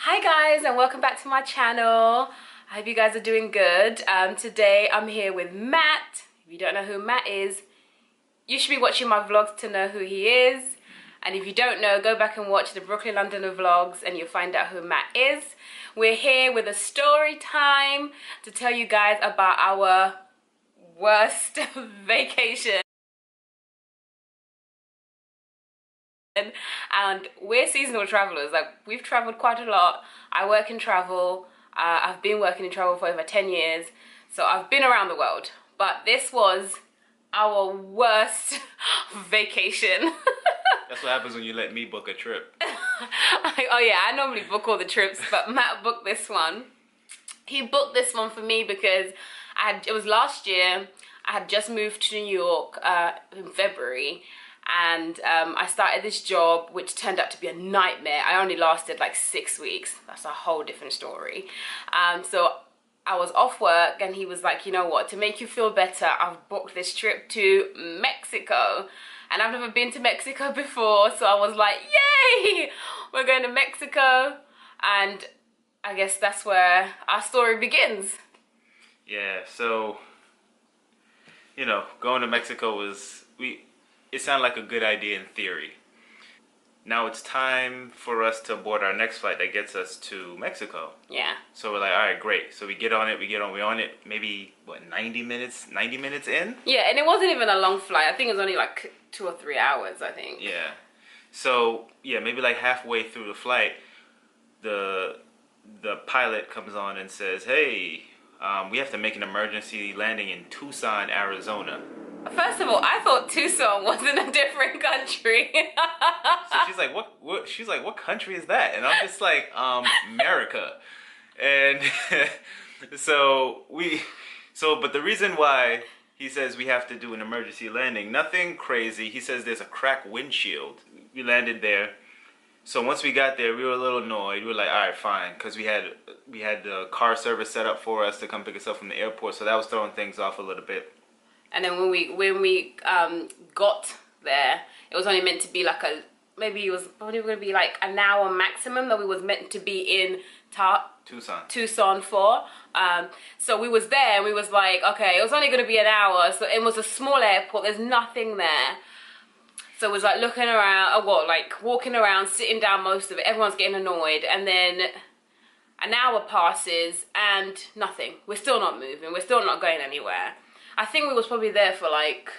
Hi guys, and welcome back to my channel. I hope you guys are doing good. Today I'm here with Matt. If you don't know who Matt is, you should be watching my vlogs to know who he is. And if you don't know, go back and watch the Brooklyn Londoner vlogs and you'll find out who Matt is. We're here with a story time to tell you guys about our worst vacation. And we're seasonal travelers. Like, we've traveled quite a lot. I work in travel. I've been working in travel for over 10 years, so I've been around the world. But this was our worst vacation. That's what happens when you let me book a trip. Oh yeah, I normally book all the trips, but Matt booked this one. He booked this one for me because it was last year. I had just moved to New York in February. And I started this job, which turned out to be a nightmare. I only lasted like 6 weeks. That's a whole different story. So I was off work and he was like, you know what, to make you feel better, I've booked this trip to Mexico. And I've never been to Mexico before, so I was like, yay, we're going to Mexico. And I guess that's where our story begins. Yeah, so, you know, going to Mexico it sounded like a good idea in theory. Now it's time for us to board our next flight that gets us to Mexico. Yeah. So we're like, all right, great. So we get on it, we're on it maybe, what, 90 minutes in? Yeah, and it wasn't even a long flight. I think it was only like 2 or 3 hours, I think. Yeah. So, yeah, maybe like halfway through the flight, the pilot comes on and says, hey, we have to make an emergency landing in Tucson, Arizona. First of all, I thought Tucson was in a different country. So she's like, what? She's like, what country is that? And I'm just like, America. And but the reason why he says we have to do an emergency landing, nothing crazy. He says there's a cracked windshield. We landed there. So once we got there, we were a little annoyed. We were like, all right, fine, because we had the car service set up for us to come pick us up from the airport. So that was throwing things off a little bit. And then when we got there, it was only meant to be like maybe it was probably going to be like an hour maximum that we was meant to be in Tucson for. So we was there and we was like, okay, it was only going to be an hour. So it was a small airport. There's nothing there. So it was like looking around, like walking around, sitting down most of it. Everyone's getting annoyed. And then an hour passes and nothing. We're still not moving. We're still not going anywhere. I think we was probably there for like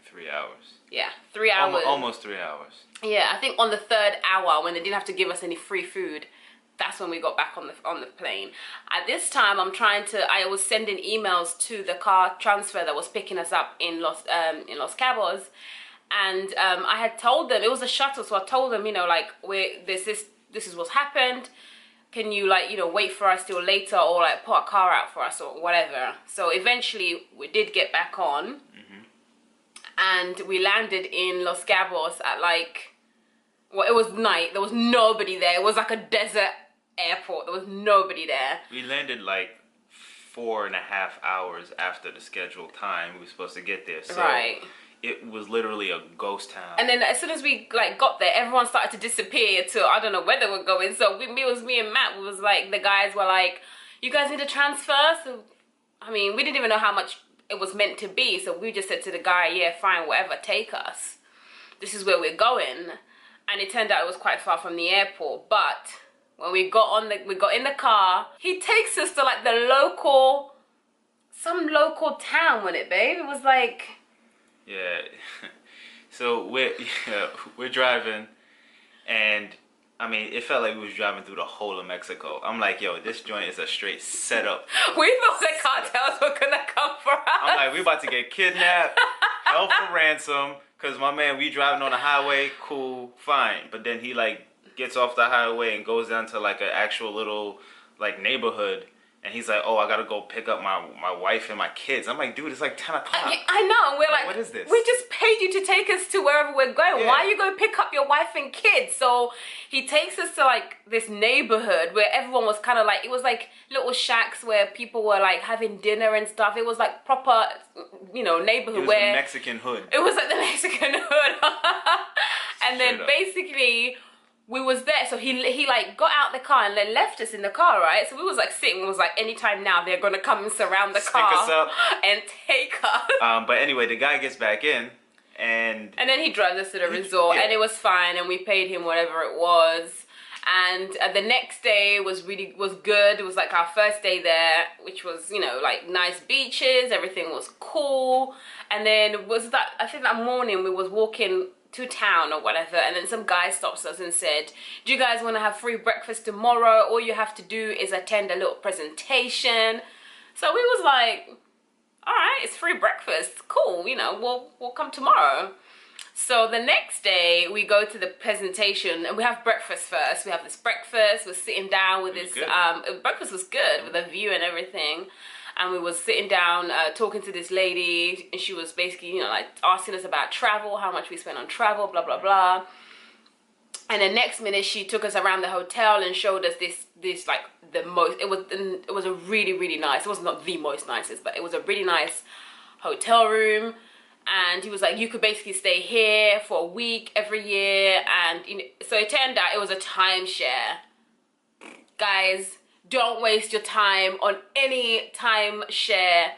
3 hours. Yeah, 3 hours. Almost 3 hours. Yeah, I think on the 3rd hour when they didn't have to give us any free food, that's when we got back on the plane. At this time, I was sending emails to the car transfer that was picking us up in Los Cabos, and I had told them it was a shuttle, so I told them, you know, like this is what's happened. Can you, like, you know, wait for us till later, or like put a car out for us or whatever. So eventually we did get back on. And we landed in Los Cabos at like, well, it was night. There was nobody there. It was like a desert airport. There was nobody there. We landed like 4.5 hours after the scheduled time we were supposed to get there. So right. It was literally a ghost town. And then as soon as we like got there, everyone started to disappear to, I don't know where they were going. So it was me and Matt. We was like, the guys were like, you guys need to transfer? So, I mean, we didn't even know how much it was meant to be. So we just said to the guy, yeah, fine, whatever, take us. This is where we're going. And it turned out it was quite far from the airport. But when we got in the car, he takes us to like some local town, wasn't it, babe? It was like... Yeah, so we're driving, and I mean, it felt like we was driving through the whole of Mexico. I'm like, yo, this joint is a straight setup. We thought the cartels were gonna come for us. I'm like, we about to get kidnapped, held for ransom, because my man, we driving on the highway, cool, fine. But then he like gets off the highway and goes down to like an actual little like neighborhood. And he's like, oh, I gotta go pick up my wife and my kids. I'm like, dude, it's like 10 o'clock. I know. And we're like, what is this? We just paid you to take us to wherever we're going. Yeah. Why are you going to pick up your wife and kids? So he takes us to like this neighborhood where everyone was kind of like, it was like little shacks where people were like having dinner and stuff. It was like proper, you know, neighborhood. It was the Mexican hood. It was like the Mexican hood. And then basically we was there, so he like got out the car and then left us in the car, right? So we was like sitting, we was like, anytime now they're gonna come and surround the car us up. and take us. But anyway, the guy gets back in, and then he drives us to the resort, yeah. and it was fine, and we paid him whatever it was. And the next day was good. It was like our first day there, which was, you know, like nice beaches, everything was cool. And then I think that morning we was walking to town or whatever, and then some guy stops us and said, do you guys want to have free breakfast tomorrow? All you have to do is attend a little presentation. So we was like, all right, it's free breakfast, cool, you know, we'll come tomorrow. So the next day we go to the presentation and we have breakfast first. We have this breakfast, we're sitting down with this, breakfast was good with a view and everything. And we was sitting down talking to this lady, and she was basically, you know, like asking us about travel, how much we spent on travel, blah, blah, blah. And the next minute she took us around the hotel and showed us this like it was a really, really nice, it was not the most nicest, but it was a really nice hotel room. And he was like, you could basically stay here for a week every year. And you know, so it turned out it was a timeshare. Guys, don't waste your time on any timeshare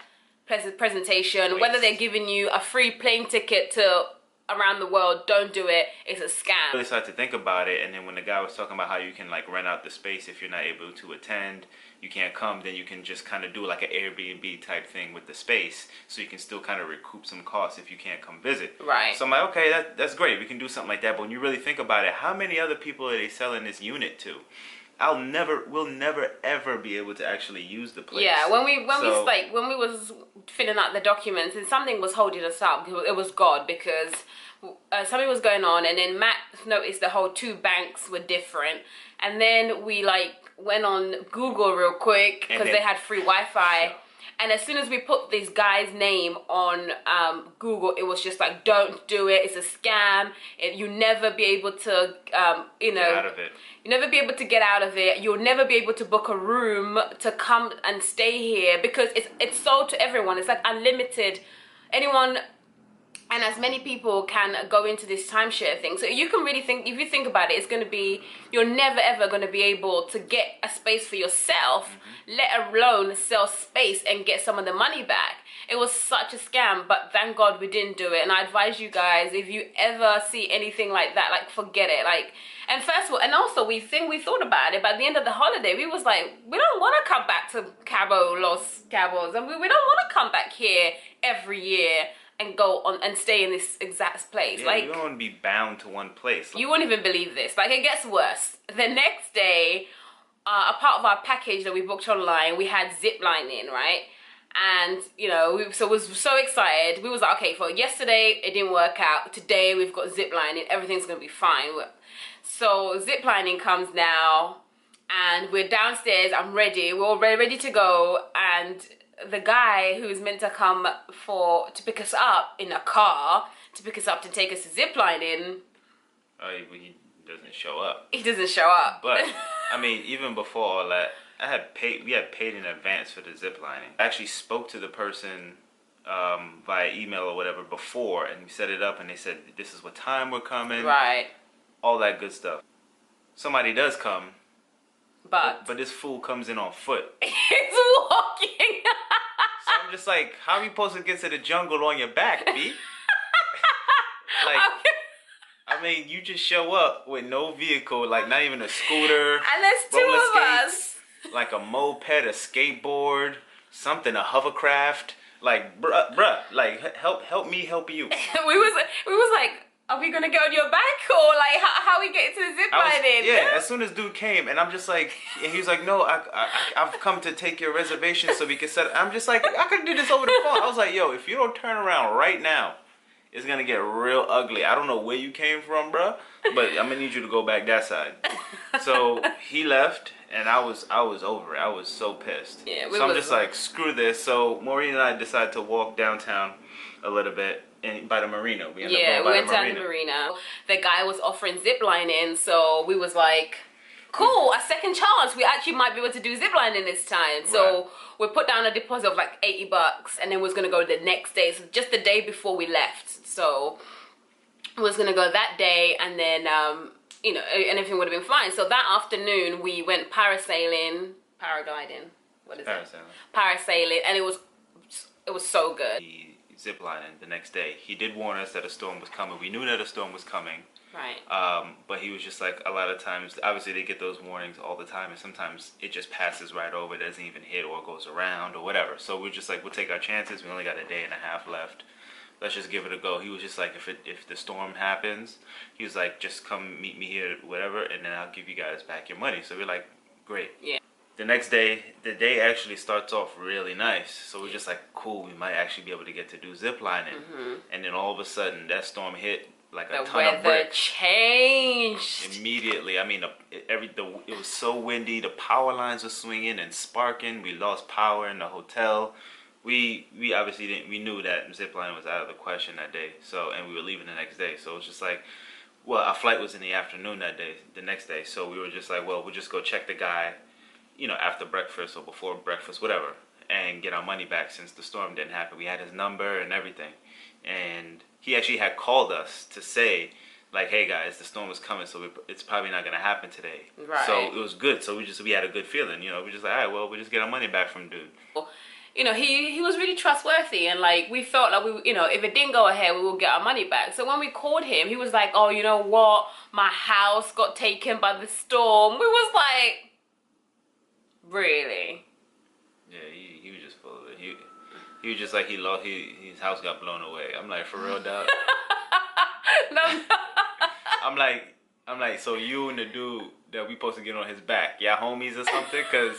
presentation. Whether they're giving you a free plane ticket to around the world, don't do it. It's a scam. I really started to think about it, and then when the guy was talking about how you can like rent out the space if you're not able to attend, you can't come, then you can just kind of do like an Airbnb type thing with the space, so you can still kind of recoup some costs if you can't come visit. Right. So I'm like, okay, that's great. We can do something like that. But when you really think about it, how many other people are they selling this unit to? We'll never ever be able to actually use the place. Yeah, when we was filling out the documents and something was holding us up, it was God, because something was going on, and then Matt noticed the whole two banks were different, and then we like went on Google real quick because they had free Wi-Fi. And as soon as we put this guy's name on Google, it was just like, don't do it. It's a scam. You never be able to, you know, get out of it. You never be able to get out of it. You'll never be able to book a room to come and stay here, because it's sold to everyone. It's like unlimited. Anyone and as many people can go into this timeshare thing. So you can really think, if you think about it, it's going to be, you're never ever going to be able to get a space for yourself, let alone sell space and get some of the money back. It was such a scam, but thank God we didn't do it. And I advise you guys, if you ever see anything like that, like forget it. Like, and first of all, and also we thought about it, but at the end of the holiday, we was like, we don't want to come back to Los Cabos, and we don't want to come back here every year and go on and stay in this exact place. Yeah, like, you don't want to be bound to one place. You wouldn't even believe this. Like, it gets worse. The next day, a part of our package that we booked online, we had Zipline in, right? And, you know, we was so excited. We was like, okay, for yesterday, it didn't work out. Today, we've got Zipline in. Everything's going to be fine. So, Ziplining comes now, and we're downstairs. I'm ready. We're all ready to go, and the guy who's meant to come to pick us up in a car, to pick us up to take us to Ziplining, he doesn't show up. He doesn't show up. But I mean, even before all that, we had paid in advance for the ziplining. I actually spoke to the person via email or whatever before, and we set it up, and they said this is what time we're coming, right? All that good stuff. Somebody does come, but this fool comes in on foot. He's walking. So I'm just like, how are you supposed to get to the jungle on your back, B? Like, I mean, you just show up with no vehicle, like not even a scooter. And there's two of us. Like a moped, a skateboard, something, a hovercraft. Like, bruh, like help me help you. we was like, are we gonna go on your back, or like how we get to the zip line in? Yeah, as soon as dude came, and I'm just like, and he was like, no, I've come to take your reservation so we can set. I'm just like, I could do this over the phone. I was like, yo, if you don't turn around right now, it's gonna get real ugly. I don't know where you came from, bro, but I'm gonna need you to go back that side. So he left, and I was over it. I was so pissed. Yeah, so I'm just like, screw this. So Maureen and I decided to walk downtown a little bit. And by the marina. We went down the marina. The guy was offering ziplining, so we was like, cool, a second chance. We actually might be able to do ziplining this time. So we put down a deposit of like $80, and then we was gonna go the next day. So just the day before we left. So we was gonna go that day, and then you know, and everything would have been fine. So that afternoon we went paragliding, what is it? Parasailing, and it was so good. Ziplining the next day. He did warn us that a storm was coming. We knew that a storm was coming. Right. But he was just like, a lot of times, obviously they get those warnings all the time, and sometimes it just passes right over, doesn't even hit or goes around or whatever. So we're just like, we'll take our chances. We only got a day and a half left. Let's just give it a go. He was just like, if the storm happens, he was like, just come meet me here, whatever, and then I'll give you guys back your money. So we're like, great. Yeah. The next day, the day actually starts off really nice. So we're just like, cool, we might actually be able to get to do zip lining. And then all of a sudden, that storm hit like a ton of bricks. The weather changed. Immediately. I mean, it was so windy. The power lines were swinging and sparking. We lost power in the hotel. We obviously didn't. We knew that zipline was out of the question that day. So, and we were leaving the next day. So it was just like, well, our flight was in the afternoon that day, the next day. So we were just like, well, we'll just go check the guy, you know, after breakfast or before breakfast, whatever, and get our money back since the storm didn't happen. We had his number and everything. And he actually had called us to say, like, hey guys, the storm is coming, so it's probably not going to happen today. Right. So it was good. So we had a good feeling, you know. We just like, all right, well, we just get our money back from dude. You know, he was really trustworthy, and like we felt like we, you know, if it didn't go ahead, we would get our money back. So when we called him, he was like, oh, you know what, my house got taken by the storm. We was like, really? Yeah, he was just full of it. He was just like, his house got blown away. I'm like, for real, dog? No. I'm like, so you and the dude that we supposed to get on his back, y'all homies or something? Because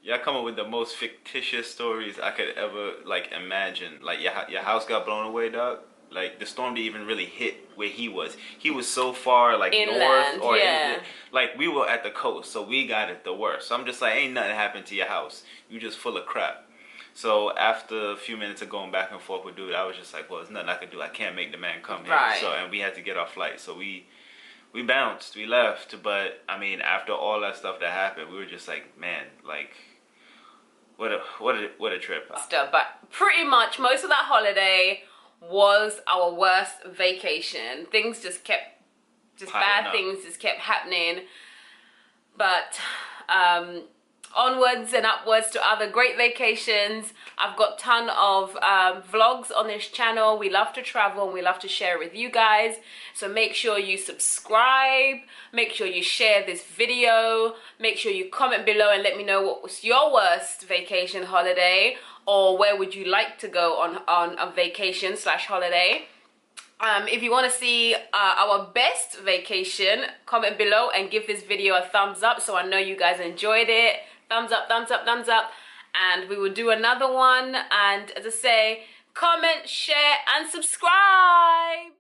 y'all come up with the most fictitious stories I could ever, like, imagine. Like, your house got blown away, dog? Like, the storm didn't even really hit where he was. He was so far, like, inland, north. Or yeah. like, we were at the coast, so we got it the worst. So I'm just like, ain't nothing happened to your house. You just full of crap. So after a few minutes of going back and forth with dude, I was just like, well, there's nothing I could do. I can't make the man come here. Right. So, and we had to get our flight. So we bounced. We left. But, I mean, after all that stuff that happened, we were just like, man, like, what a trip. But pretty much most of that holiday was our worst vacation. Things just kept, bad things just kept happening. But onwards and upwards to other great vacations. I've got a ton of vlogs on this channel. We love to travel and we love to share with you guys. So make sure you subscribe. Make sure you share this video. Make sure you comment below and let me know what was your worst vacation holiday, or where would you like to go on a vacation / holiday. If you want to see our best vacation, comment below and give this video a thumbs up so I know you guys enjoyed it. Thumbs up, thumbs up, thumbs up. And we will do another one. And as I say, comment, share, and subscribe.